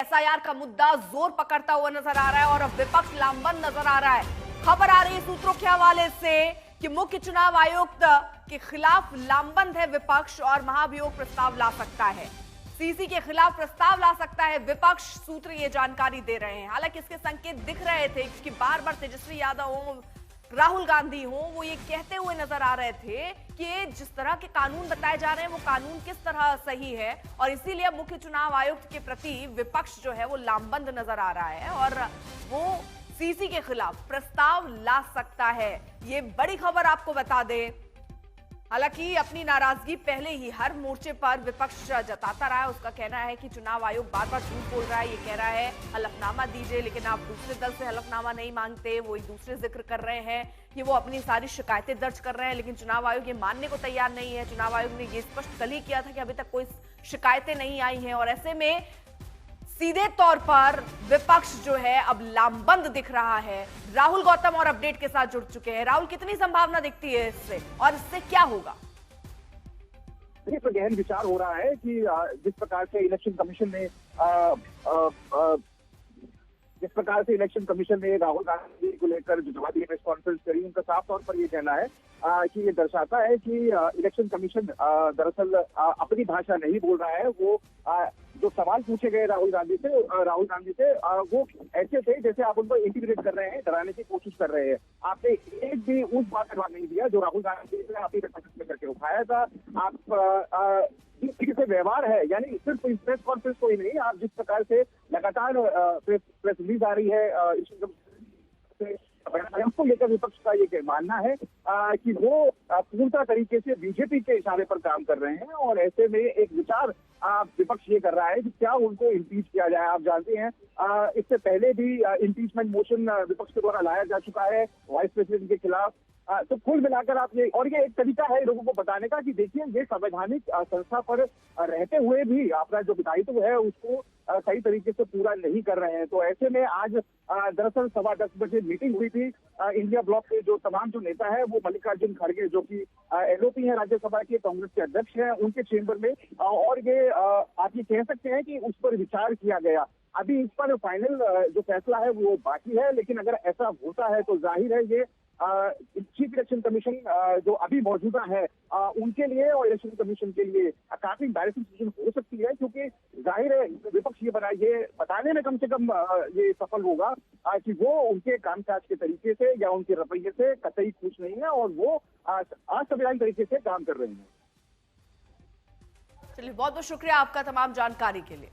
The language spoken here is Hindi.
एसआईआर का मुद्दा जोर पकड़ता हुआ नजर आ रहा है और अब विपक्ष लामबंद नजर आ रहा है। खबर आ रही है सूत्रों के हवाले से कि मुख्य चुनाव आयुक्त के खिलाफ लामबंद है विपक्ष और महाभियोग प्रस्ताव ला सकता है। सीसी के खिलाफ प्रस्ताव ला सकता है विपक्ष, सूत्र ये जानकारी दे रहे हैं। हालांकि इसके संकेत दिख रहे थे कि बार बार तेजस्वी यादव हो, राहुल गांधी हो, वो ये कहते हुए नजर आ रहे थे कि जिस तरह के कानून बताए जा रहे हैं वो कानून किस तरह सही है, और इसीलिए मुख्य चुनाव आयुक्त के प्रति विपक्ष जो है वो लामबंद नजर आ रहा है और वो सीसी के खिलाफ प्रस्ताव ला सकता है। ये बड़ी खबर आपको बता दें। हालांकि अपनी नाराजगी पहले ही हर मोर्चे पर विपक्ष जताता रहा है। उसका कहना है कि चुनाव आयोग बार बार झूठ बोल रहा है। ये कह रहा है हलफनामा दीजिए, लेकिन आप दूसरे दल से हलफनामा नहीं मांगते। वो एक दूसरे जिक्र कर रहे हैं कि वो अपनी सारी शिकायतें दर्ज कर रहे हैं, लेकिन चुनाव आयोग ये मानने को तैयार नहीं है। चुनाव आयोग ने ये स्पष्ट कल ही किया था कि अभी तक कोई शिकायतें नहीं आई हैं और ऐसे में सीधे तौर पर विपक्ष जो है अब लामबंद दिख रहा है। राहुल गौतम और अपडेट के साथ जुड़ चुके हैं। राहुल, कितनी संभावना दिखती है इससे और इससे क्या होगा? इस पर गहन विचार हो रहा है कि जिस प्रकार से इलेक्शन कमीशन ने राहुल गांधी को लेकर जो जवाबी प्रेस कॉन्फ्रेंस करी, उनका साफ तौर पर ये कहना है कि ये दर्शाता है कि इलेक्शन कमीशन दरअसल अपनी भाषा नहीं बोल रहा है। वो जो सवाल पूछे गए राहुल गांधी से वो ऐसे थे जैसे आप उनको इंटिमिडेट कर रहे हैं, डराने की कोशिश कर रहे हैं। आपने एक भी उस बात का जवाब नहीं दिया जो राहुल गांधी ने अपनी में करके उठाया था। आप जिस तरीके से व्यवहार है, यानी सिर्फ इस प्रेस कॉन्फ्रेंस को ही नहीं, आप जिस प्रकार से लगातार प्रेस रिलीज आ रही है उसको लेकर विपक्ष का ये मानना है कि वो पूर्णतः तरीके से बीजेपी के इशारे पर काम कर रहे हैं और ऐसे में एक विचार विपक्ष ये कर रहा है कि क्या उनको इम्पीच किया जाए। आप जानते हैं इससे पहले भी इम्पीचमेंट मोशन विपक्ष के द्वारा लाया जा चुका है वाइस प्रेसिडेंट के खिलाफ। तो कुल मिलाकर आप ये एक तरीका है लोगों को बताने का कि देखिए ये संवैधानिक संस्था पर रहते हुए भी अपना जो दायित्व है उसको सही तरीके से पूरा नहीं कर रहे हैं। तो ऐसे में आज दरअसल 10:15 बजे मीटिंग हुई थी इंडिया ब्लॉक के जो तमाम जो नेता है वो मल्लिकार्जुन खड़गे जो कि एलओपी है राज्यसभा के, कांग्रेस के अध्यक्ष हैं, उनके चेंबर में, और ये आप ये कह सकते हैं कि उस पर विचार किया गया। अभी इस पर फाइनल जो फैसला है वो बाकी है, लेकिन अगर ऐसा होता है तो जाहिर है ये चीफ इलेक्शन कमीशन जो अभी मौजूदा है उनके लिए और इलेक्शन कमीशन के लिए काफी एम्बैरेसिंग सिचुएशन हो सकती है, क्योंकि जाहिर है विपक्ष ये बताने में कम से कम ये सफल होगा कि वो उनके कामकाज के तरीके से या उनके रवैये से कतई खुश नहीं है और वो असंवैधानिक तरीके से काम कर रहे हैं। चलिए, बहुत बहुत शुक्रिया आपका तमाम जानकारी के लिए।